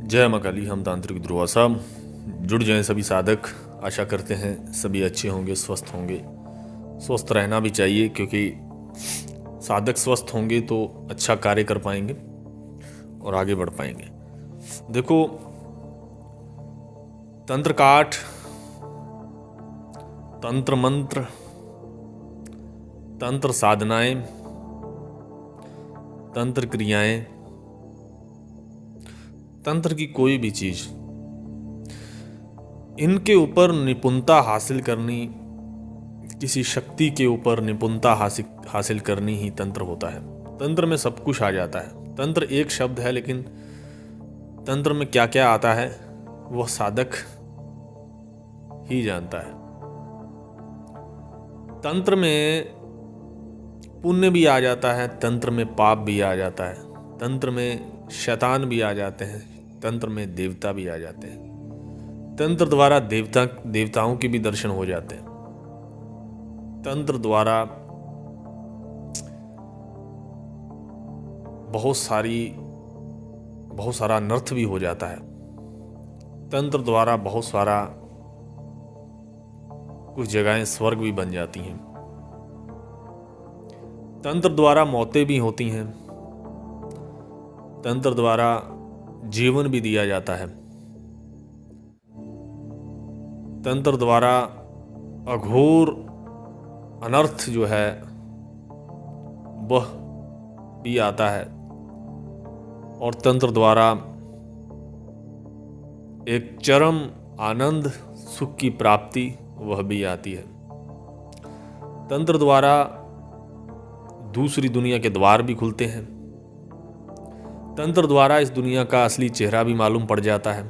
जय मां काली। हम तांत्रिक ध्रुवा साहब जुड़ जाएं सभी साधक। आशा करते हैं सभी अच्छे होंगे, स्वस्थ होंगे। स्वस्थ रहना भी चाहिए, क्योंकि साधक स्वस्थ होंगे तो अच्छा कार्य कर पाएंगे और आगे बढ़ पाएंगे। देखो, तंत्र काठ, तंत्र मंत्र, तंत्र साधनाएं, तंत्र क्रियाएं, तंत्र की कोई भी चीज, इनके ऊपर निपुणता हासिल करनी, किसी शक्ति के ऊपर निपुणता हासिल करनी ही तंत्र होता है। तंत्र में सब कुछ आ जाता है। तंत्र एक शब्द है, लेकिन तंत्र में क्या क्या आता है वह साधक ही जानता है। तंत्र में पुण्य भी आ जाता है, तंत्र में पाप भी आ जाता है, तंत्र में शैतान भी आ जाते हैं, तंत्र में देवता भी आ जाते हैं। तंत्र द्वारा देवताओं के भी दर्शन हो जाते हैं। तंत्र द्वारा बहुत सारा अनर्थ भी हो जाता है। तंत्र द्वारा बहुत सारा कुछ जगहें स्वर्ग भी बन जाती हैं। तंत्र द्वारा मौतें भी होती हैं। तंत्र द्वारा जीवन भी दिया जाता है। तंत्र द्वारा अघोर अनर्थ जो है वह भी आता है, और तंत्र द्वारा एक चरम आनंद सुख की प्राप्ति वह भी आती है। तंत्र द्वारा दूसरी दुनिया के द्वार भी खुलते हैं। तंत्र द्वारा इस दुनिया का असली चेहरा भी मालूम पड़ जाता है।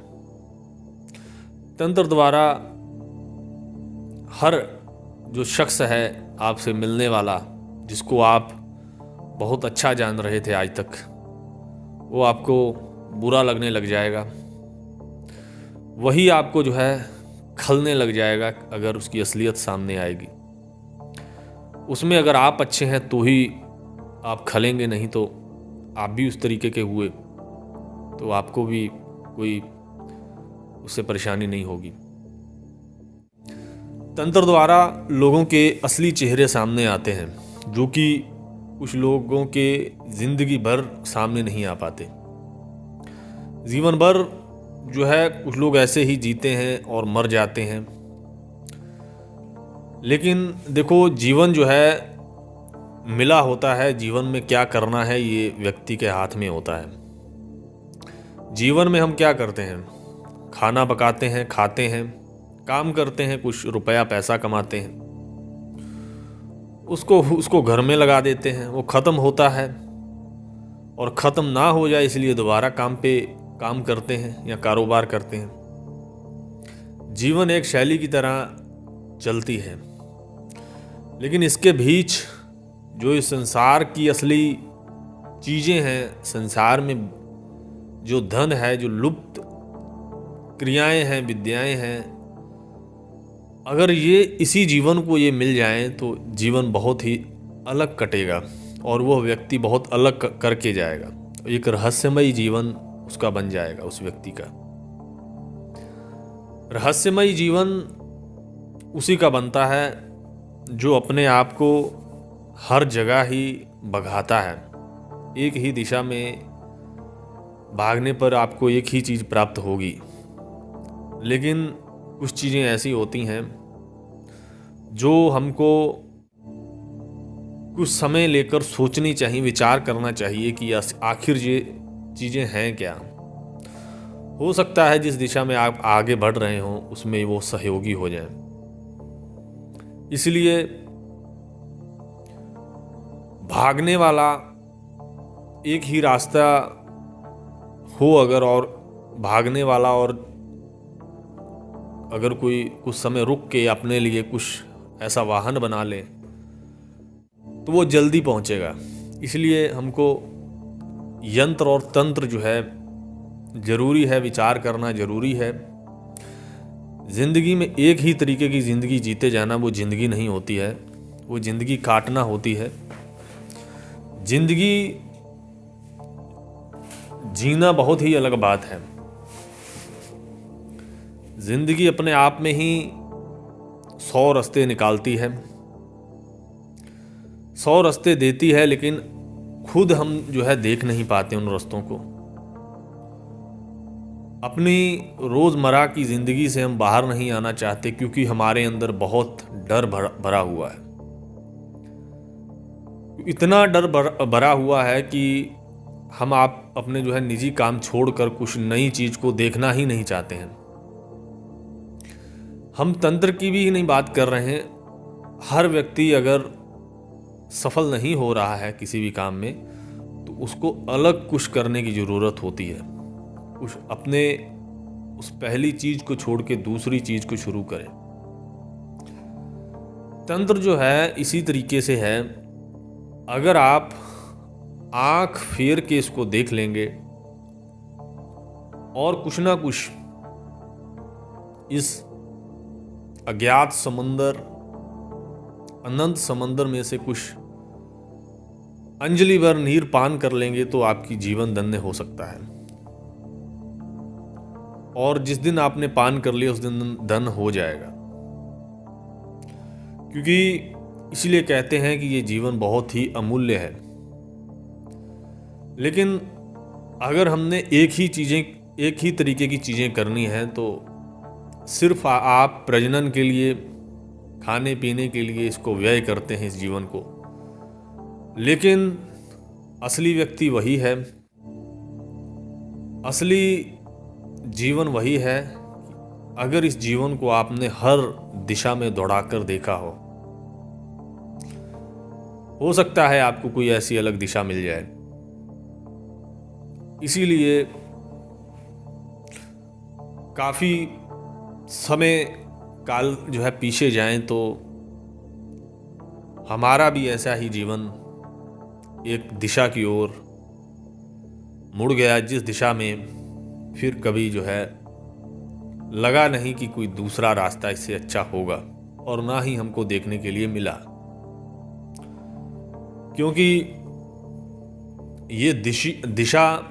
तंत्र द्वारा हर जो शख्स है आपसे मिलने वाला, जिसको आप बहुत अच्छा जान रहे थे आज तक, वो आपको बुरा लगने लग जाएगा। वही आपको जो है खलने लग जाएगा अगर उसकी असलियत सामने आएगी। उसमें अगर आप अच्छे हैं तो ही आप खलेंगे, नहीं तो आप भी उस तरीके के हुए तो आपको भी कोई उससे परेशानी नहीं होगी। तंत्र द्वारा लोगों के असली चेहरे सामने आते हैं, जो कि कुछ लोगों के जिंदगी भर सामने नहीं आ पाते। जीवन भर जो है कुछ लोग ऐसे ही जीते हैं और मर जाते हैं। लेकिन देखो, जीवन जो है मिला होता है। जीवन में क्या करना है ये व्यक्ति के हाथ में होता है। जीवन में हम क्या करते हैं? खाना पकाते हैं, खाते हैं, काम करते हैं, कुछ रुपया पैसा कमाते हैं, उसको घर में लगा देते हैं, वो ख़त्म होता है। और ख़त्म ना हो जाए इसलिए दोबारा काम करते हैं या कारोबार करते हैं। जीवन एक शैली की तरह चलती है, लेकिन इसके बीच जो इस संसार की असली चीज़ें हैं, संसार में जो धन है, जो लुप्त क्रियाएं हैं, विद्याएं हैं, अगर ये इसी जीवन को ये मिल जाएं तो जीवन बहुत ही अलग कटेगा और वह व्यक्ति बहुत अलग करके जाएगा। एक रहस्यमयी जीवन उसका बन जाएगा, उस व्यक्ति का। रहस्यमयी जीवन उसी का बनता है जो अपने आप को हर जगह ही भगाता है। एक ही दिशा में भागने पर आपको एक ही चीज़ प्राप्त होगी। लेकिन कुछ चीज़ें ऐसी होती हैं जो हमको कुछ समय लेकर सोचनी चाहिए, विचार करना चाहिए कि आखिर ये चीज़ें हैं क्या। हो सकता है जिस दिशा में आप आगे बढ़ रहे हों उसमें वो सहयोगी हो जाए। इसलिए भागने वाला एक ही रास्ता हो अगर, और भागने वाला और अगर कोई कुछ समय रुक के अपने लिए कुछ ऐसा वाहन बना ले तो वो जल्दी पहुंचेगा। इसलिए हमको यंत्र और तंत्र जो है ज़रूरी है, विचार करना ज़रूरी है। ज़िंदगी में एक ही तरीके की ज़िंदगी जीते जाना वो ज़िंदगी नहीं होती है, वो ज़िंदगी काटना होती है। ज़िंदगी जीना बहुत ही अलग बात है। जिंदगी अपने आप में ही 100 रास्ते निकालती है, 100 रास्ते देती है, लेकिन खुद हम जो है देख नहीं पाते उन रास्तों को। अपनी रोज़मर्रा की ज़िंदगी से हम बाहर नहीं आना चाहते क्योंकि हमारे अंदर बहुत डर भरा हुआ है। इतना डर भरा हुआ है कि हम आप अपने जो है निजी काम छोड़कर कुछ नई चीज़ को देखना ही नहीं चाहते हैं। हम तंत्र की भी नहीं बात कर रहे हैं। हर व्यक्ति अगर सफल नहीं हो रहा है किसी भी काम में तो उसको अलग कुछ करने की ज़रूरत होती है। कुछ अपने उस पहली चीज़ को छोड़ के दूसरी चीज़ को शुरू करें। तंत्र जो है इसी तरीके से है। अगर आप आंख फेर के इसको देख लेंगे और कुछ ना कुछ इस अज्ञात समंदर, अनंत समंदर में से कुछ अंजलि भर नीर पान कर लेंगे तो आपकी जीवन धन्य हो सकता है। और जिस दिन आपने पान कर लिया उस दिन धन हो जाएगा। क्योंकि इसलिए कहते हैं कि ये जीवन बहुत ही अमूल्य है। लेकिन अगर हमने एक ही तरीके की चीज़ें करनी है तो सिर्फ आप प्रजनन के लिए, खाने पीने के लिए इसको व्यय करते हैं इस जीवन को। लेकिन असली व्यक्ति वही है, असली जीवन वही है अगर इस जीवन को आपने हर दिशा में दौड़ाकर देखा हो सकता है आपको कोई ऐसी अलग दिशा मिल जाए। इसीलिए काफ़ी समय काल जो है पीछे जाएं तो हमारा भी ऐसा ही जीवन एक दिशा की ओर मुड़ गया, जिस दिशा में फिर कभी जो है लगा नहीं कि कोई दूसरा रास्ता इससे अच्छा होगा, और ना ही हमको देखने के लिए मिला। क्योंकि ये दिशा,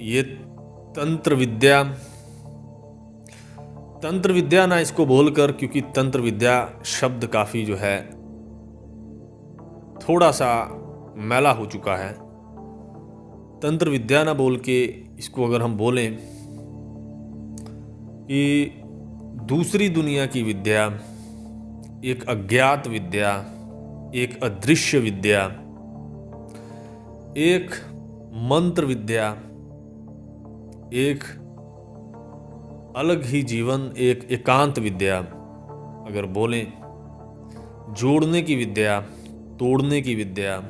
ये तंत्र विद्या ना इसको बोलकर, क्योंकि तंत्र विद्या शब्द काफ़ी जो है थोड़ा सा मैला हो चुका है। तंत्र विद्या ना बोल के इसको अगर हम बोलें कि दूसरी दुनिया की विद्या, एक अज्ञात विद्या, एक अदृश्य विद्या, एक मंत्र विद्या, एक अलग ही जीवन, एक एकांत विद्या अगर बोलें, जोड़ने की विद्या, तोड़ने की विद्या,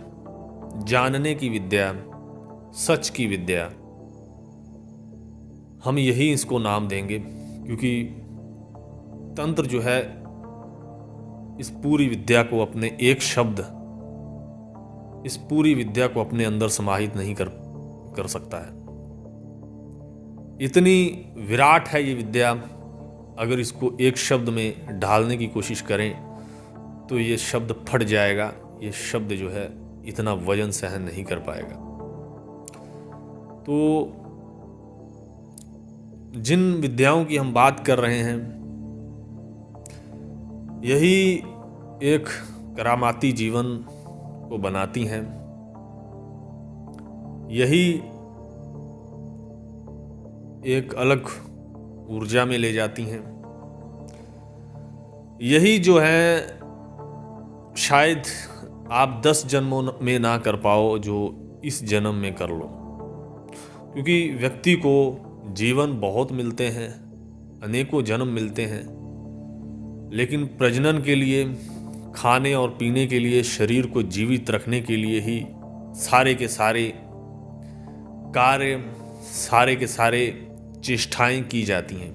जानने की विद्या, सच की विद्या, हम यही इसको नाम देंगे। क्योंकि तंत्र जो है इस पूरी विद्या को अपने एक शब्द, इस पूरी विद्या को अपने अंदर समाहित नहीं कर सकता है। इतनी विराट है ये विद्या, अगर इसको एक शब्द में ढालने की कोशिश करें तो ये शब्द फट जाएगा। ये शब्द जो है इतना वजन सहन नहीं कर पाएगा। तो जिन विद्याओं की हम बात कर रहे हैं, यही एक करामाती जीवन को बनाती हैं, यही एक अलग ऊर्जा में ले जाती हैं, यही जो है शायद आप 10 जन्मों में ना कर पाओ जो इस जन्म में कर लो। क्योंकि व्यक्ति को जीवन बहुत मिलते हैं, अनेकों जन्म मिलते हैं, लेकिन प्रजनन के लिए, खाने और पीने के लिए, शरीर को जीवित रखने के लिए ही सारे के सारे कार्य, सारे के सारे चेष्टाएं की जाती हैं।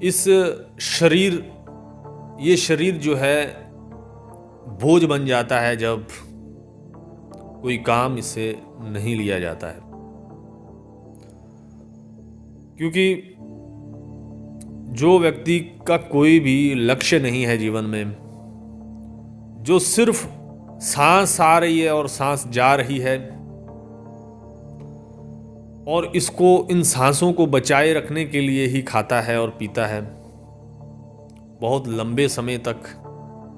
इस शरीर, ये शरीर जो है बोझ बन जाता है जब कोई काम इससे नहीं लिया जाता है। क्योंकि जो व्यक्ति का कोई भी लक्ष्य नहीं है जीवन में, जो सिर्फ सांस आ रही है और सांस जा रही है, और इसको इन सांसों को बचाए रखने के लिए ही खाता है और पीता है। बहुत लंबे समय तक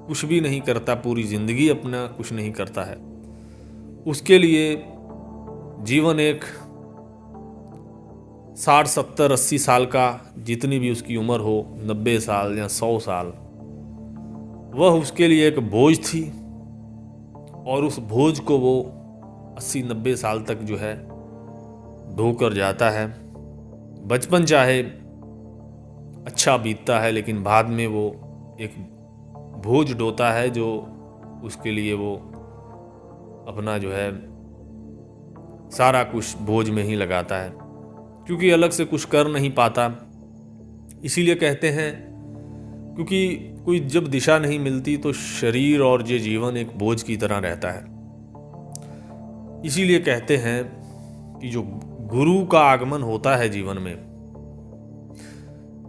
कुछ भी नहीं करता, पूरी ज़िंदगी अपना कुछ नहीं करता है। उसके लिए जीवन एक 60, 70, 80 साल का, जितनी भी उसकी उम्र हो, 90 साल या 100 साल, वह उसके लिए एक बोझ थी। और उस बोझ को वो 80-90 साल तक जो है ढोकर जाता है। बचपन चाहे अच्छा बीतता है, लेकिन बाद में वो एक बोझ ढोता है जो उसके लिए वो अपना जो है सारा कुछ बोझ में ही लगाता है, क्योंकि अलग से कुछ कर नहीं पाता। इसीलिए कहते हैं, क्योंकि कोई जब दिशा नहीं मिलती तो शरीर और ये जीवन एक बोझ की तरह रहता है। इसीलिए कहते हैं कि जो गुरु का आगमन होता है जीवन में,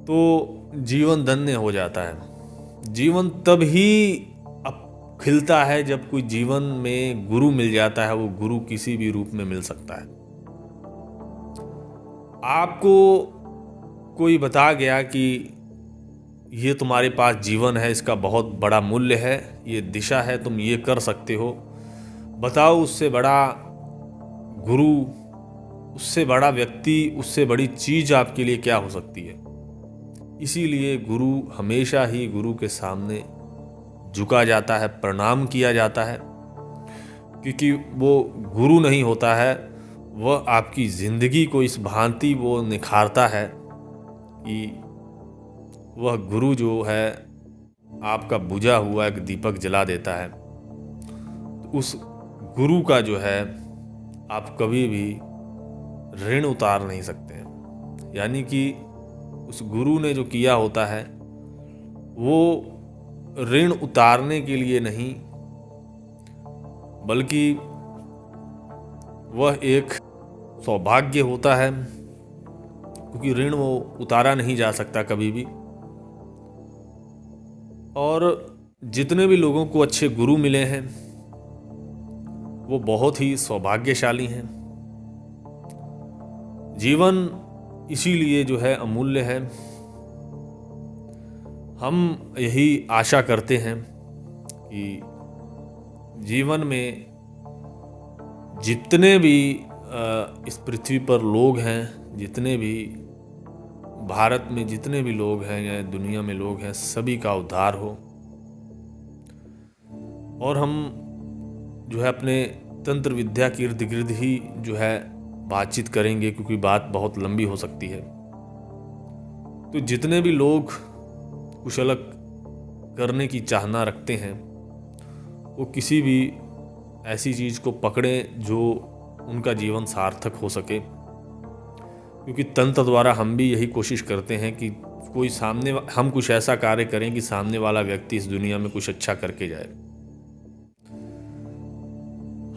तो जीवन धन्य हो जाता है। जीवन तब ही अब खिलता है जब कोई जीवन में गुरु मिल जाता है। वो गुरु किसी भी रूप में मिल सकता है। आपको कोई बता गया कि ये तुम्हारे पास जीवन है, इसका बहुत बड़ा मूल्य है, ये दिशा है, तुम ये कर सकते हो। बताओ, उससे बड़ा गुरु, उससे बड़ा व्यक्ति, उससे बड़ी चीज़ आपके लिए क्या हो सकती है। इसीलिए गुरु हमेशा ही गुरु के सामने झुका जाता है, प्रणाम किया जाता है, क्योंकि वो गुरु नहीं होता है, वह आपकी ज़िंदगी को इस भांति वो निखारता है कि वह गुरु जो है आपका बुझा हुआ एक दीपक जला देता है। तो उस गुरु का जो है आप कभी भी ऋण उतार नहीं सकते हैं। यानी कि उस गुरु ने जो किया होता है वो ऋण उतारने के लिए नहीं, बल्कि वह एक सौभाग्य होता है, क्योंकि ऋण वो उतारा नहीं जा सकता कभी भी। और जितने भी लोगों को अच्छे गुरु मिले हैं वो बहुत ही सौभाग्यशाली हैं। जीवन इसीलिए जो है अमूल्य है। हम यही आशा करते हैं कि जीवन में जितने भी इस पृथ्वी पर लोग हैं, जितने भी भारत में जितने भी लोग हैं या दुनिया में लोग हैं, सभी का उद्धार हो। और हम जो है अपने तंत्र विद्या के इर्द गिर्द ही जो है बातचीत करेंगे, क्योंकि बात बहुत लंबी हो सकती है। तो जितने भी लोग कुछ अलग करने की चाहना रखते हैं, वो किसी भी ऐसी चीज़ को पकड़ें जो उनका जीवन सार्थक हो सके। क्योंकि तंत्र द्वारा हम भी यही कोशिश करते हैं कि कोई हम कुछ ऐसा कार्य करें कि सामने वाला व्यक्ति इस दुनिया में कुछ अच्छा करके जाए।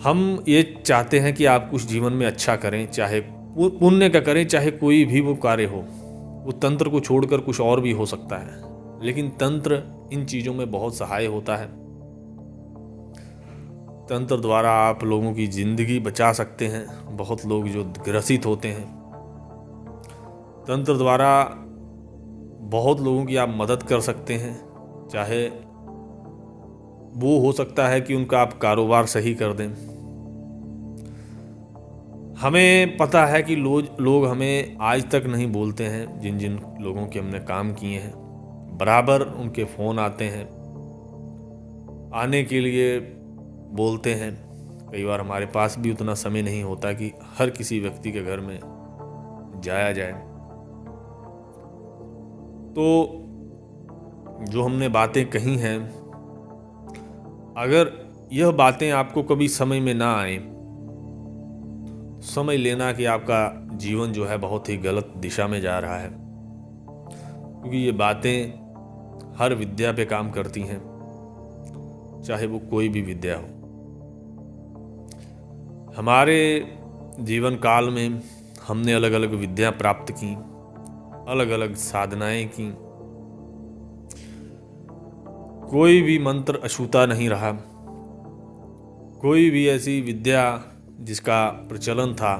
हम ये चाहते हैं कि आप कुछ जीवन में अच्छा करें, चाहे पुण्य का करें, चाहे कोई भी वो कार्य हो। वो तंत्र को छोड़कर कुछ और भी हो सकता है, लेकिन तंत्र इन चीज़ों में बहुत सहाय होता है। तंत्र द्वारा आप लोगों की ज़िंदगी बचा सकते हैं। बहुत लोग जो ग्रसित होते हैं, तंत्र द्वारा बहुत लोगों की आप मदद कर सकते हैं। चाहे वो हो सकता है कि उनका आप कारोबार सही कर दें। हमें पता है कि लोग हमें आज तक नहीं बोलते हैं। जिन जिन लोगों के हमने काम किए हैं, बराबर उनके फ़ोन आते हैं, आने के लिए बोलते हैं। कई बार हमारे पास भी उतना समय नहीं होता कि हर किसी व्यक्ति के घर में जाया जाए। तो जो हमने बातें कही हैं, अगर यह बातें आपको कभी समझ में ना आए, समझ लेना कि आपका जीवन जो है बहुत ही गलत दिशा में जा रहा है। क्योंकि ये बातें हर विद्या पे काम करती हैं, चाहे वो कोई भी विद्या हो। हमारे जीवन काल में हमने अलग अलग विद्या प्राप्त की, अलग अलग साधनाएं की। कोई भी मंत्र अछूता नहीं रहा। कोई भी ऐसी विद्या जिसका प्रचलन था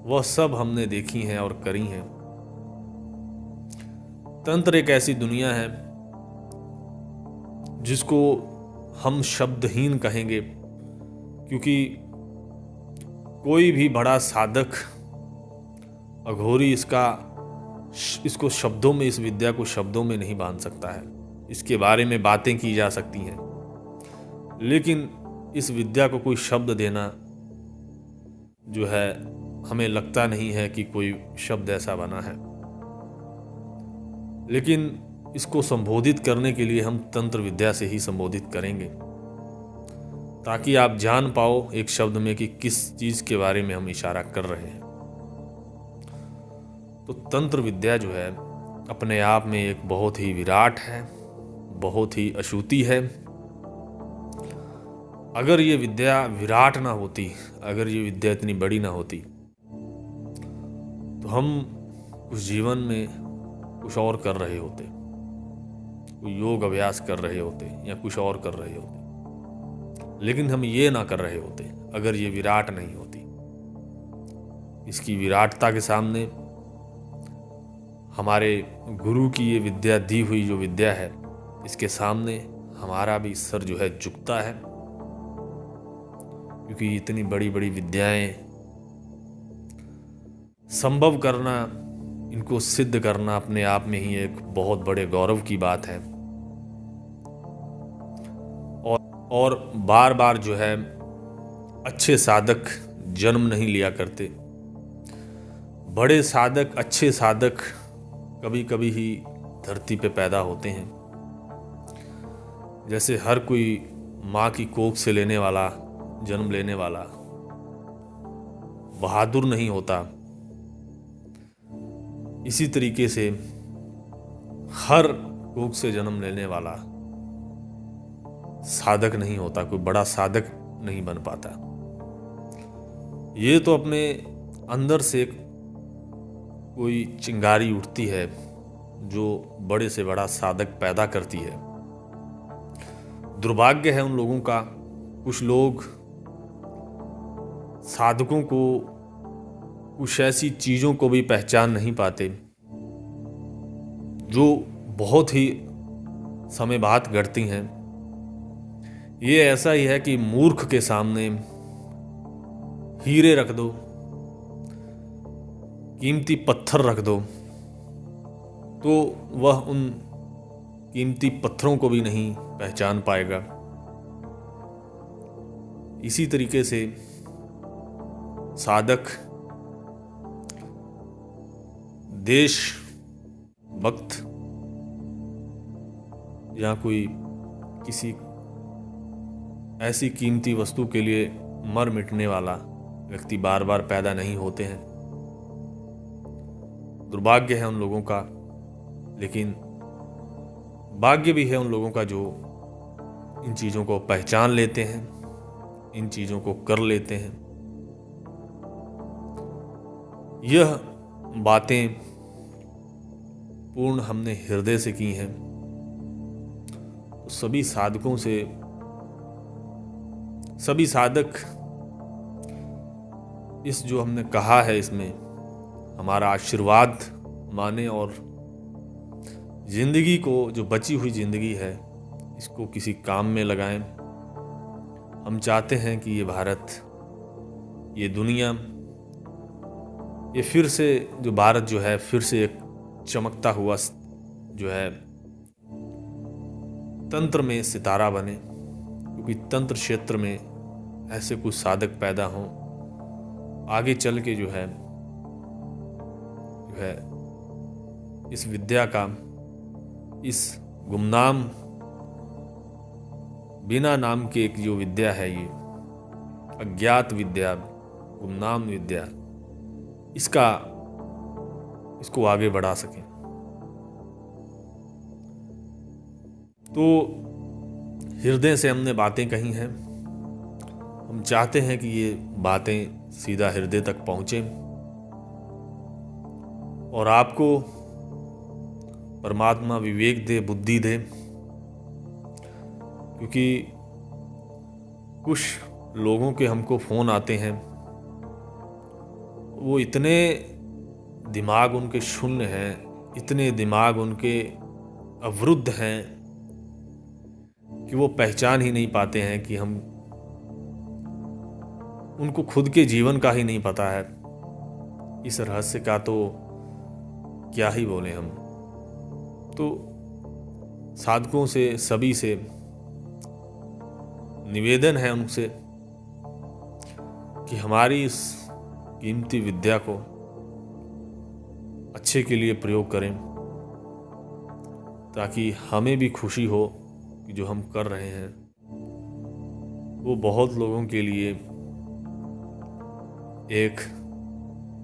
वह सब हमने देखी हैं और करी हैं। तंत्र एक ऐसी दुनिया है जिसको हम शब्दहीन कहेंगे, क्योंकि कोई भी बड़ा साधक अघोरी इसको शब्दों में, इस विद्या को शब्दों में नहीं बांध सकता है। इसके बारे में बातें की जा सकती हैं, लेकिन इस विद्या को कोई शब्द देना जो है, हमें लगता नहीं है कि कोई शब्द ऐसा बना है। लेकिन इसको संबोधित करने के लिए हम तंत्र विद्या से ही संबोधित करेंगे, ताकि आप जान पाओ एक शब्द में कि किस चीज के बारे में हम इशारा कर रहे हैं। तो तंत्र विद्या जो है अपने आप में एक बहुत ही विराट है, बहुत ही अछूती है। अगर ये विद्या विराट ना होती, अगर ये विद्या इतनी बड़ी ना होती, तो हम उस जीवन में कुछ और कर रहे होते, कोई योग अभ्यास कर रहे होते या कुछ और कर रहे होते। लेकिन हम ये ना कर रहे होते अगर ये विराट नहीं होती। इसकी विराटता के सामने हमारे गुरु की ये विद्या दी हुई जो विद्या है, इसके सामने हमारा भी सर जो है झुकता है, क्योंकि इतनी बड़ी बड़ी विद्याएं संभव करना, इनको सिद्ध करना अपने आप में ही एक बहुत बड़े गौरव की बात है। और बार बार जो है अच्छे साधक जन्म नहीं लिया करते। बड़े साधक, अच्छे साधक कभी कभी ही धरती पे पैदा होते हैं। जैसे हर कोई माँ की कोख से लेने वाला, जन्म लेने वाला बहादुर नहीं होता, इसी तरीके से हर कोख से जन्म लेने वाला साधक नहीं होता, कोई बड़ा साधक नहीं बन पाता। ये तो अपने अंदर से कोई चिंगारी उठती है जो बड़े से बड़ा साधक पैदा करती है। दुर्भाग्य है उन लोगों का, कुछ लोग साधकों को, कुछ ऐसी चीज़ों को भी पहचान नहीं पाते जो बहुत ही समय बाद घटती हैं। ये ऐसा ही है कि मूर्ख के सामने हीरे रख दो, कीमती पत्थर रख दो, तो वह उन कीमती पत्थरों को भी नहीं पहचान पाएगा। इसी तरीके से साधक देश भक्त या कोई किसी ऐसी कीमती वस्तु के लिए मर मिटने वाला व्यक्ति बार बार पैदा नहीं होते हैं। दुर्भाग्य है उन लोगों का, लेकिन भाग्य भी है उन लोगों का जो इन चीज़ों को पहचान लेते हैं, इन चीज़ों को कर लेते हैं। यह बातें पूर्ण हमने हृदय से की हैं। तो सभी साधकों से, सभी साधक इस जो हमने कहा है इसमें हमारा आशीर्वाद माने और जिंदगी को, जो बची हुई जिंदगी है, इसको किसी काम में लगाएं। हम चाहते हैं कि ये भारत, ये दुनिया, ये फिर से जो भारत जो है फिर से एक चमकता हुआ जो है तंत्र में सितारा बने, क्योंकि तंत्र क्षेत्र में ऐसे कुछ साधक पैदा हों, आगे चल के जो है इस विद्या का, इस गुमनाम बिना नाम के एक जो विद्या है, ये अज्ञात विद्या, गुमनाम विद्या, इसको आगे बढ़ा सकें। तो हृदय से हमने बातें कही हैं। हम चाहते हैं कि ये बातें सीधा हृदय तक पहुंचें और आपको परमात्मा विवेक दे, बुद्धि दे, क्योंकि कुछ लोगों के हमको फ़ोन आते हैं, वो इतने दिमाग उनके शून्य हैं, इतने दिमाग उनके अवरुद्ध हैं कि वो पहचान ही नहीं पाते हैं कि हम, उनको खुद के जीवन का ही नहीं पता है। इस रहस्य का तो क्या ही बोले हम। तो साधकों से, सभी से निवेदन है उनसे कि हमारी इस कीमती विद्या को अच्छे के लिए प्रयोग करें, ताकि हमें भी खुशी हो कि जो हम कर रहे हैं वो बहुत लोगों के लिए एक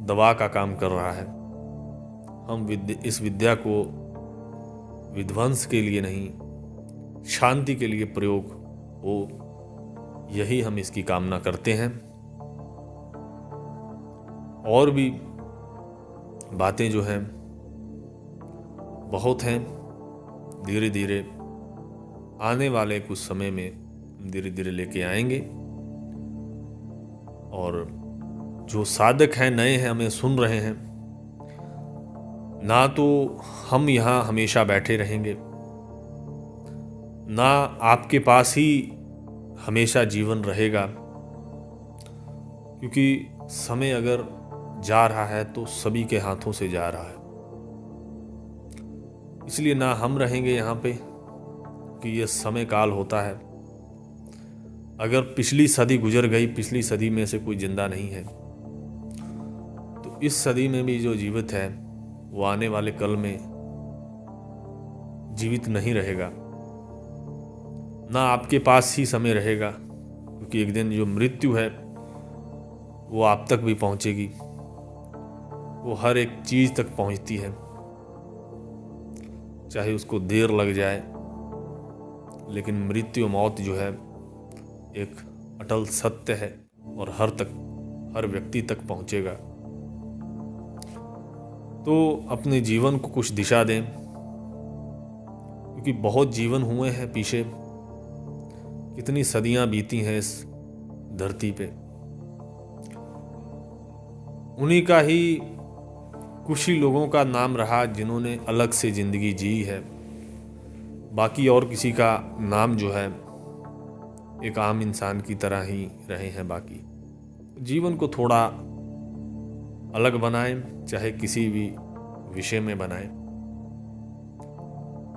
दवा का काम कर रहा है। हम इस विद्या को विध्वंस के लिए नहीं, शांति के लिए प्रयोग हो, यही हम इसकी कामना करते हैं। और भी बातें जो हैं बहुत हैं, धीरे धीरे आने वाले कुछ समय में धीरे धीरे लेके आएंगे। और जो साधक हैं, नए हैं, हमें सुन रहे हैं, ना तो हम यहाँ हमेशा बैठे रहेंगे, ना आपके पास ही हमेशा जीवन रहेगा, क्योंकि समय अगर जा रहा है तो सभी के हाथों से जा रहा है। इसलिए ना हम रहेंगे यहाँ पे, कि ये समय काल होता है। अगर पिछली सदी गुजर गई, पिछली सदी में से कोई जिंदा नहीं है, तो इस सदी में भी जो जीवित है वो आने वाले कल में जीवित नहीं रहेगा। ना आपके पास ही समय रहेगा, क्योंकि एक दिन जो मृत्यु है वो आप तक भी पहुंचेगी। वो हर एक चीज तक पहुंचती है, चाहे उसको देर लग जाए, लेकिन मृत्यु, मौत जो है एक अटल सत्य है और हर व्यक्ति तक पहुंचेगा। तो अपने जीवन को कुछ दिशा दें, क्योंकि बहुत जीवन हुए हैं पीछे, कितनी सदियां बीती हैं इस धरती पे। उन्हीं का ही कुछ ही लोगों का नाम रहा जिन्होंने अलग से जिंदगी जी है। बाकी और किसी का नाम जो है एक आम इंसान की तरह ही रहे हैं। बाकी जीवन को थोड़ा अलग बनाएं, चाहे किसी भी विषय में बनाएं।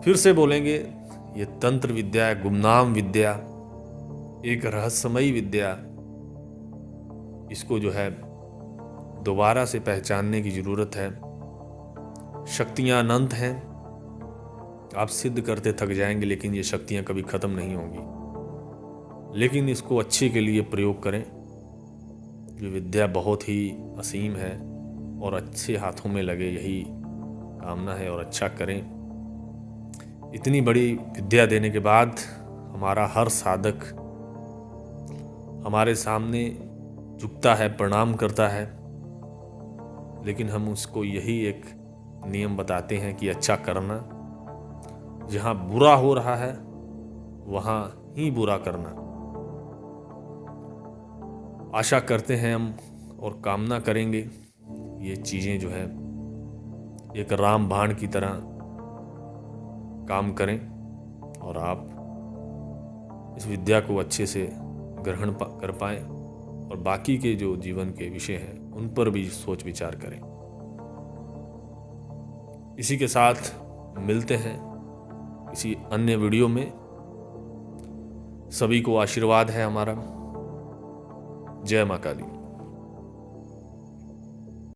फिर से बोलेंगे, ये तंत्र विद्या, गुमनाम विद्या, एक रहस्यमयी विद्या, इसको जो है दोबारा से पहचानने की जरूरत है। शक्तियां अनंत हैं, आप सिद्ध करते थक जाएंगे, लेकिन ये शक्तियां कभी खत्म नहीं होंगी। लेकिन इसको अच्छे के लिए प्रयोग करें। ये विद्या बहुत ही असीम है और अच्छे हाथों में लगे, यही कामना है। और अच्छा करें। इतनी बड़ी विद्या देने के बाद हमारा हर साधक हमारे सामने झुकता है, प्रणाम करता है, लेकिन हम उसको यही एक नियम बताते हैं कि अच्छा करना, जहाँ बुरा हो रहा है वहाँ ही बुरा करना। आशा करते हैं हम और कामना करेंगे ये चीज़ें जो है एक रामबाण की तरह काम करें और आप इस विद्या को अच्छे से ग्रहण कर पाएं और बाकी के जो जीवन के विषय हैं उन पर भी सोच विचार करें। इसी के साथ मिलते हैं किसी अन्य वीडियो में। सभी को आशीर्वाद है हमारा। जय मां काली।